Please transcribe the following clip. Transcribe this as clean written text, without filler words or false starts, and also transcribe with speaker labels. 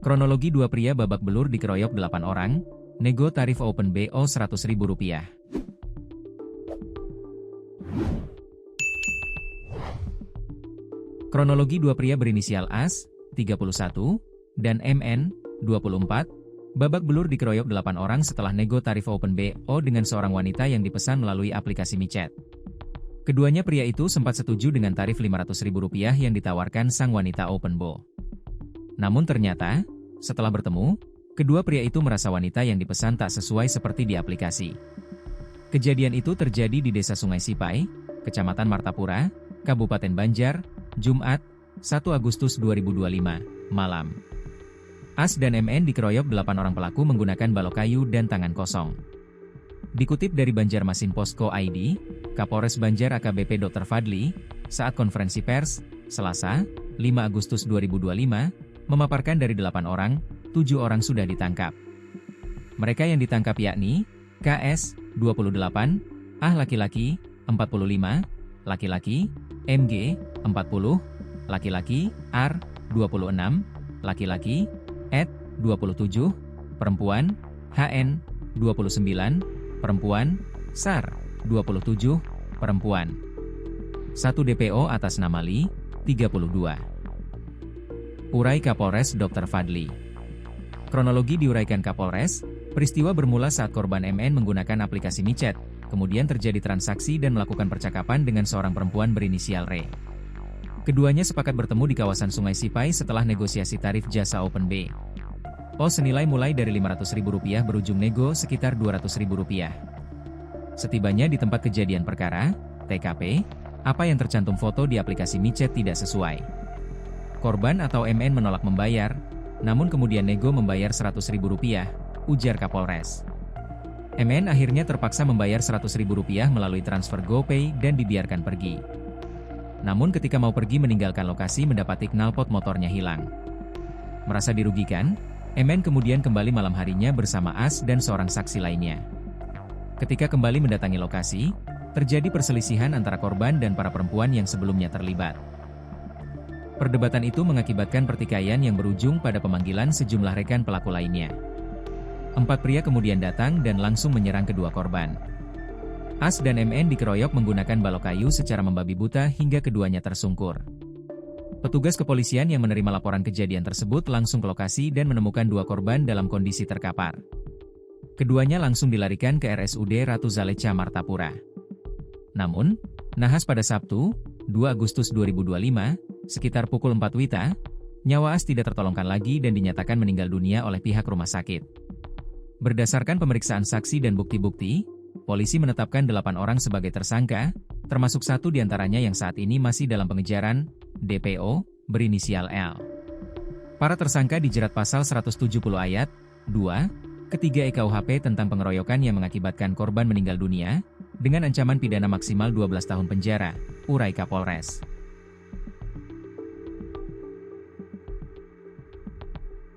Speaker 1: Kronologi dua pria babak belur dikeroyok 8 orang, nego tarif open BO Rp100.000. Kronologi dua pria berinisial AS, 31, dan MN, 24, babak belur dikeroyok 8 orang setelah nego tarif open BO dengan seorang wanita yang dipesan melalui aplikasi micet. Keduanya pria itu sempat setuju dengan tarif Rp500.000 yang ditawarkan sang wanita open BO. Namun ternyata, setelah bertemu, kedua pria itu merasa wanita yang dipesan tak sesuai seperti di aplikasi. Kejadian itu terjadi di Desa Sungai Sipai, Kecamatan Martapura, Kabupaten Banjar, Jumat, 1 Agustus 2025, malam. AS dan MN dikeroyok 8 orang pelaku menggunakan balok kayu dan tangan kosong. Dikutip dari Banjarmasin Posko ID, Kapolres Banjar AKBP Dr. Fadli, saat konferensi pers, Selasa, 5 Agustus 2025, memaparkan dari 8 orang, 7 orang sudah ditangkap. Mereka yang ditangkap yakni, KS, 28, AH laki-laki, 45, laki-laki, MG, 40, laki-laki, R, 26, laki-laki, ED, 27, perempuan, HN, 29, perempuan, SAR, 27, perempuan. 1 DPO atas nama Li, 32. Urai Kapolres Dr. Fadli. Kronologi diuraikan Kapolres, peristiwa bermula saat korban MN menggunakan aplikasi micet, kemudian terjadi transaksi dan melakukan percakapan dengan seorang perempuan berinisial R. Keduanya sepakat bertemu di kawasan Sungai Sipai setelah negosiasi tarif jasa open BO senilai mulai dari Rp500.000 berujung nego sekitar Rp200.000. Setibanya di tempat kejadian perkara, TKP, apa yang tercantum foto di aplikasi micet tidak sesuai. Korban atau MN menolak membayar, namun kemudian nego membayar Rp100.000, ujar Kapolres. MN akhirnya terpaksa membayar Rp100.000 melalui transfer GoPay dan dibiarkan pergi. Namun ketika mau pergi meninggalkan lokasi mendapati knalpot motornya hilang. Merasa dirugikan, MN kemudian kembali malam harinya bersama AS dan seorang saksi lainnya. Ketika kembali mendatangi lokasi, terjadi perselisihan antara korban dan para perempuan yang sebelumnya terlibat. Perdebatan itu mengakibatkan pertikaian yang berujung pada pemanggilan sejumlah rekan pelaku lainnya. 4 pria kemudian datang dan langsung menyerang kedua korban. AS dan MN dikeroyok menggunakan balok kayu secara membabi buta hingga keduanya tersungkur. Petugas kepolisian yang menerima laporan kejadian tersebut langsung ke lokasi dan menemukan 2 korban dalam kondisi terkapar. Keduanya langsung dilarikan ke RSUD Ratu Zaleca Martapura. Namun, nahas pada Sabtu, 2 Agustus 2025, sekitar pukul 4 WITA, nyawa AS tidak tertolongkan lagi dan dinyatakan meninggal dunia oleh pihak rumah sakit. Berdasarkan pemeriksaan saksi dan bukti-bukti, polisi menetapkan 8 orang sebagai tersangka, termasuk 1 diantaranya yang saat ini masih dalam pengejaran, DPO, berinisial L. Para tersangka dijerat pasal 170 ayat 2, ketiga EKUHP tentang pengeroyokan yang mengakibatkan korban meninggal dunia, dengan ancaman pidana maksimal 12 tahun penjara, urai Kapolres.